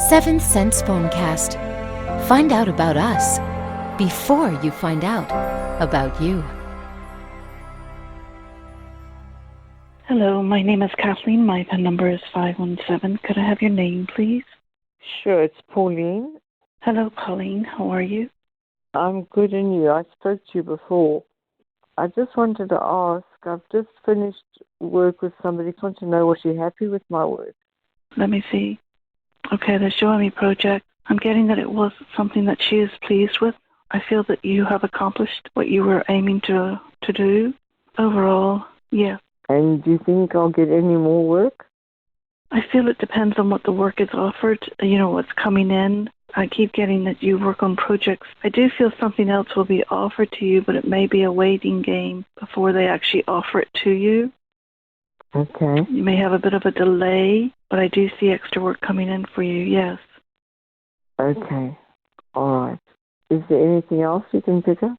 7 Cents Phonecast. Find out about us before you find out about you. Hello, my name is Kathleen. My PIN number is 517. Could I have your name, please? Sure, it's Pauline. Hello, Pauline. How are you? I'm good, and you? I spoke to you before. I just wanted to ask, I've just finished work with somebody. I want to know, was she happy with my work? Let me see. Okay, the Show Me project. I'm getting that it was something that she is pleased with. I feel that you have accomplished what you were aiming to do. Overall, yeah. And do you think I'll get any more work? I feel it depends on what the work is offered, what's coming in. I keep getting that you work on projects. I do feel something else will be offered to you, but it may be a waiting game before they actually offer it to you. Okay. You may have a bit of a delay, but I do see extra work coming in for you, yes. Okay. All right. Is there anything else you can pick up?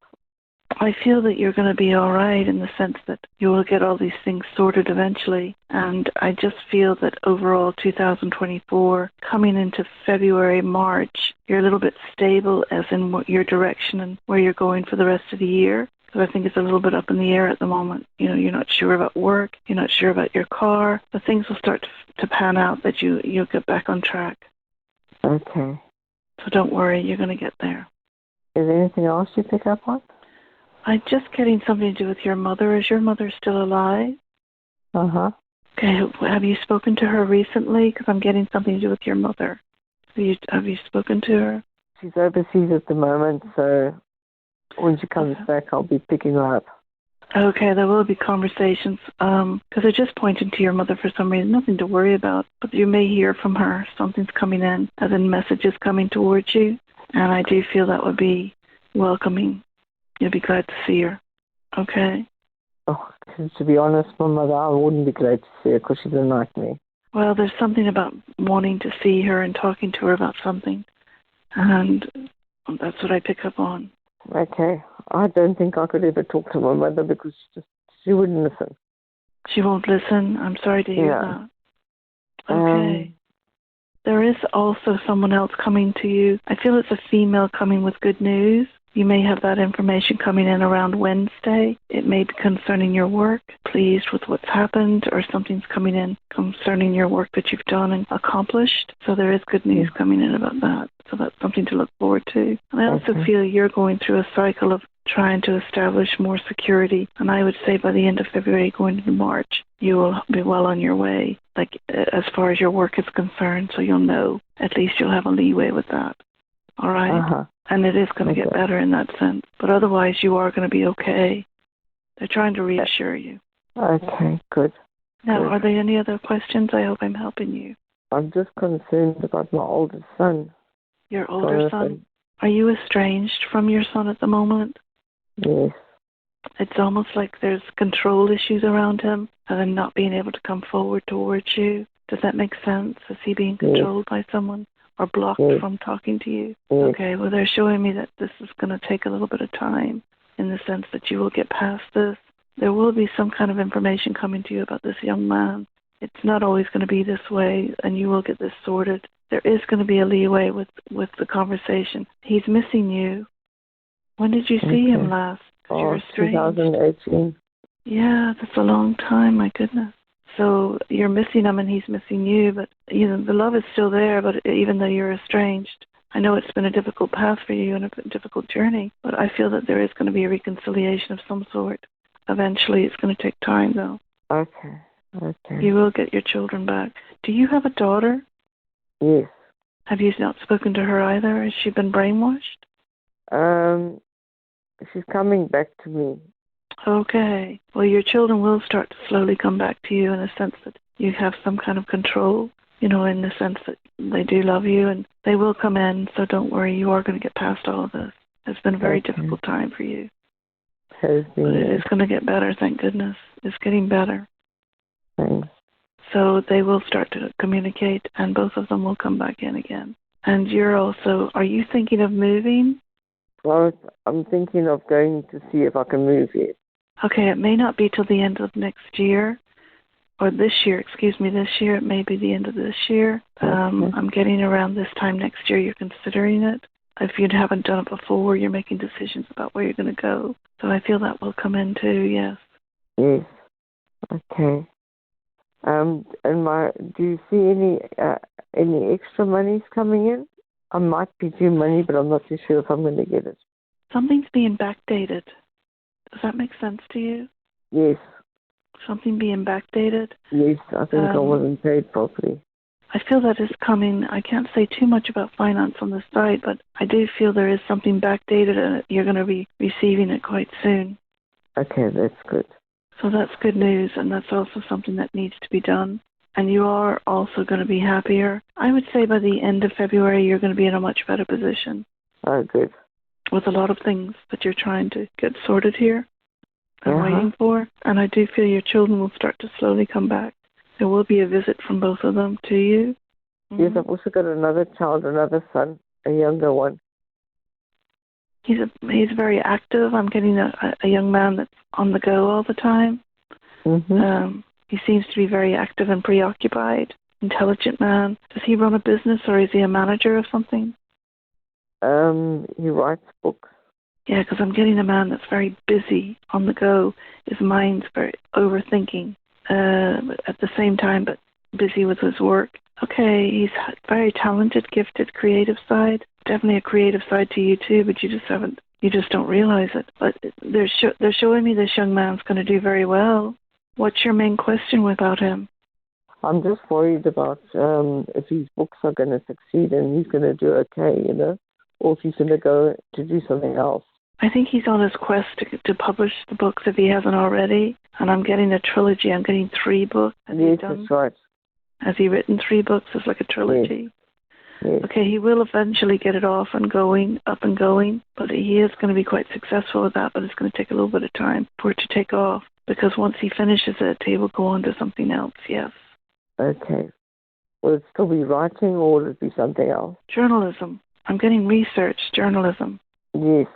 I feel that you're going to be all right in the sense that you will get all these things sorted eventually. And I just feel that overall 2024, coming into February, March, you're a little bit stable as in what your direction and where you're going for the rest of the year. So I think it's a little bit up in the air at the moment. You're not sure about work. You're not sure about your car. But things will start to pan out that you'll get back on track. Okay. So don't worry. You're going to get there. Is there anything else you pick up on? I'm just getting something to do with your mother. Is your mother still alive? Uh-huh. Okay. Have you spoken to her recently? Because I'm getting something to do with your mother. Have you spoken to her? She's overseas at the moment, so when she comes back, I'll be picking her up. Okay, there will be conversations. Because they're just pointing to your mother for some reason. Nothing to worry about. But you may hear from her. Something's coming in, as in messages coming towards you. And I do feel that would be welcoming. You'll be glad to see her. Okay? Oh, to be honest, my mother, I wouldn't be glad to see her because she doesn't like me. Well, there's something about wanting to see her and talking to her about something. And that's what I pick up on. Okay. I don't think I could ever talk to my mother because she wouldn't listen. She won't listen? I'm sorry to hear that. Okay. There is also someone else coming to you. I feel it's a female coming with good news. You may have that information coming in around Wednesday. It may be concerning your work, pleased with what's happened, or something's coming in concerning your work that you've done and accomplished. So there is good news coming in about that. So that's something to look forward to. And I also feel you're going through a cycle of trying to establish more security. And I would say by the end of February, going into March, you will be well on your way, like as far as your work is concerned. So you'll know. At least you'll have a leeway with that. All right? Uh-huh. And it is going to get better in that sense. But otherwise, you are going to be okay. They're trying to reassure you. Okay, good. Now, are there any other questions? I hope I'm helping you. I'm just concerned about my oldest son. Your older son? Are you estranged from your son at the moment? Yes. It's almost like there's control issues around him and him not being able to come forward towards you. Does that make sense? Is he being controlled by someone? Or blocked from talking to you? Yes. Okay, well, they're showing me that this is going to take a little bit of time in the sense that you will get past this. There will be some kind of information coming to you about this young man. It's not always going to be this way, and you will get this sorted. There is going to be a leeway with the conversation. He's missing you. When did you see him last? You're estranged. 2018. Yeah, that's a long time, my goodness. So you're missing him and he's missing you, but the love is still there, but even though you're estranged, I know it's been a difficult path for you and a difficult journey, but I feel that there is going to be a reconciliation of some sort. Eventually, it's going to take time, though. Okay. You will get your children back. Do you have a daughter? Yes. Have you not spoken to her either? Has she been brainwashed? She's coming back to me. Okay. Well, your children will start to slowly come back to you in the sense that you have some kind of control, in the sense that they do love you and they will come in. So don't worry. You are going to get past all of this. It's been a very difficult time for you. But it is going to get better, thank goodness. It's getting better. Thanks. So they will start to communicate and both of them will come back in again. And are you thinking of moving? Well, I'm thinking of going to see if I can move here. Okay, it may not be till the end of next year, or this year, this year. It may be the end of this year. I'm getting around this time next year you're considering it. If you haven't done it before, you're making decisions about where you're going to go. So I feel that will come in too, yes. Yes. Okay. And do you see any extra monies coming in? I might be due money, but I'm not too sure if I'm going to get it. Something's being backdated. Does that make sense to you? Yes. Something being backdated? Yes, I think I wasn't paid properly. I feel that is coming. I can't say too much about finance on this site, but I do feel there is something backdated and you're going to be receiving it quite soon. Okay, that's good. So that's good news, and that's also something that needs to be done. And you are also going to be happier. I would say by the end of February, you're going to be in a much better position. Oh, good. With a lot of things that you're trying to get sorted here and waiting for. And I do feel your children will start to slowly come back. There will be a visit from both of them to you. Mm-hmm. Yes, I've also got another child, another son, a younger one. He's very active. I'm getting a young man that's on the go all the time. Mm-hmm. He seems to be very active and preoccupied, intelligent man. Does he run a business or is he a manager of something? He writes books. Yeah, because I'm getting a man that's very busy, on the go. His mind's very overthinking at the same time, but busy with his work. Okay, he's very talented, gifted, creative side. Definitely a creative side to you too, but you just don't realize it. But they're showing me this young man's going to do very well. What's your main question about him? I'm just worried about if his books are going to succeed and he's going to do okay, or if he's going to go to do something else. I think he's on his quest to publish the books if he hasn't already. And I'm getting a trilogy. I'm getting 3 books. Yes, that's right. Has he written 3 books? It's like a trilogy. Yes. Okay, he will eventually get it up and going, but he is going to be quite successful with that, but it's going to take a little bit of time for it to take off, because once he finishes it, he will go on to something else, yes. Okay. Will it still be writing, or will it be something else? Journalism. I'm getting research, journalism. Yes.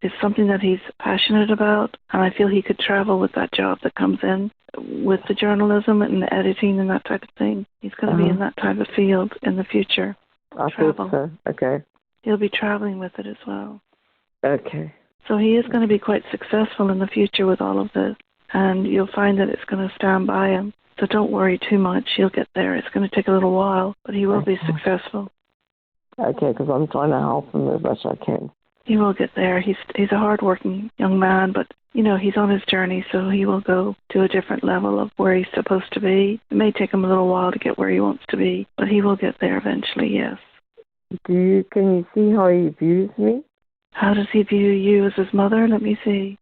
It's something that he's passionate about, and I feel he could travel with that job that comes in with the journalism and the editing and that type of thing. He's going to be in that type of field in the future. I thought so. Okay. He'll be traveling with it as well. Okay. So he is going to be quite successful in the future with all of this, and you'll find that it's going to stand by him. So don't worry too much. He'll get there. It's going to take a little while, but he will be successful. Okay, because I'm trying to help him as much as I can. He will get there. He's a hard-working young man, but, he's on his journey, so he will go to a different level of where he's supposed to be. It may take him a little while to get where he wants to be, but he will get there eventually, yes. Can you see how he views me? How does he view you as his mother? Let me see.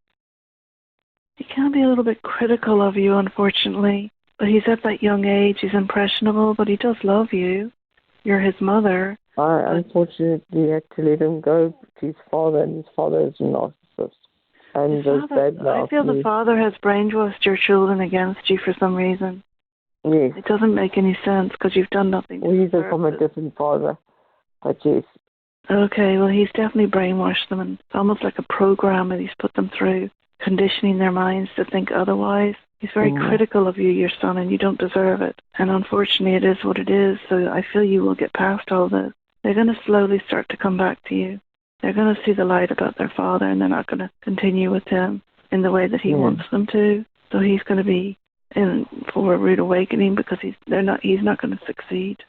He can be a little bit critical of you, unfortunately, but he's at that young age. He's impressionable, but he does love you. You're his mother. I unfortunately had to let him go to his father, and his father is a narcissist. And I feel the father has brainwashed your children against you for some reason. Yes. It doesn't make any sense because you've done nothing. Well, he's from a different father, but yes. Okay, well, he's definitely brainwashed them, and it's almost like a program that he's put them through, conditioning their minds to think otherwise. He's very critical of you, your son, and you don't deserve it. And unfortunately, it is what it is, so I feel you will get past all this. They're going to slowly start to come back to you. They're going to see the light about their father, and they're not going to continue with him in the way that he wants them to. So he's going to be in for a rude awakening because he's not going to succeed.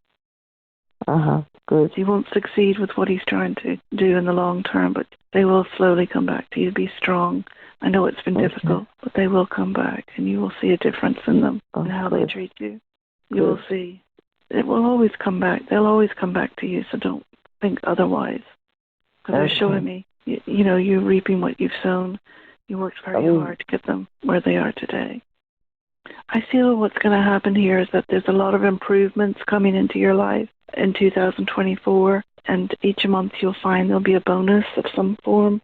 Good. He won't succeed with what he's trying to do in the long term, but they will slowly come back to you. Be strong. I know it's been difficult, but they will come back, and you will see a difference in them and how they treat you. You will see. It will always come back. They'll always come back to you, so don't think otherwise. Because they're showing me, you're reaping what you've sown. You worked very hard to get them where they are today. I feel what's going to happen here is that there's a lot of improvements coming into your life in 2024, and each month you'll find there'll be a bonus of some form,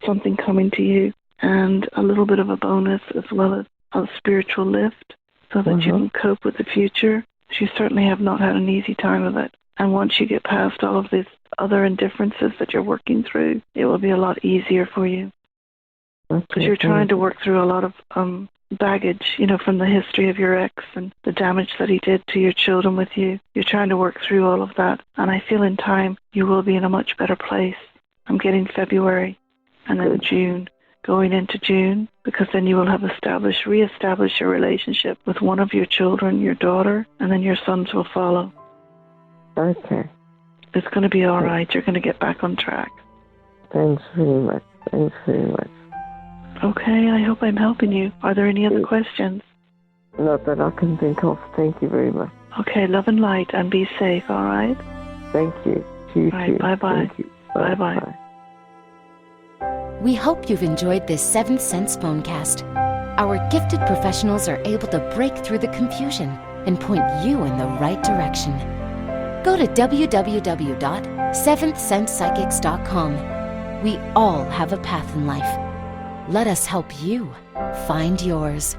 something coming to you, and a little bit of a bonus as well as a spiritual lift so that you can cope with the future. You certainly have not had an easy time of it. And once you get past all of these other indifferences that you're working through, it will be a lot easier for you. Because you're trying to work through a lot of baggage, from the history of your ex and the damage that he did to your children with you. You're trying to work through all of that. And I feel in time you will be in a much better place. I'm getting February and then June, going into June, because then you will have reestablished your relationship with one of your children, your daughter, and then your sons will follow. Okay. It's going to be all right. You're going to get back on track. Thanks very much. Thanks very much. Okay, I hope I'm helping you. Are there any other questions? Not that I can think of. Thank you very much. Okay, love and light, and be safe, all right? Thank you. You all right, too. bye-bye. Thank you. Bye-bye. Bye. We hope you've enjoyed this 7th Sense Phonecast. Our gifted professionals are able to break through the confusion and point you in the right direction. Go to www.seventhsensepsychics.com. We all have a path in life. Let us help you find yours.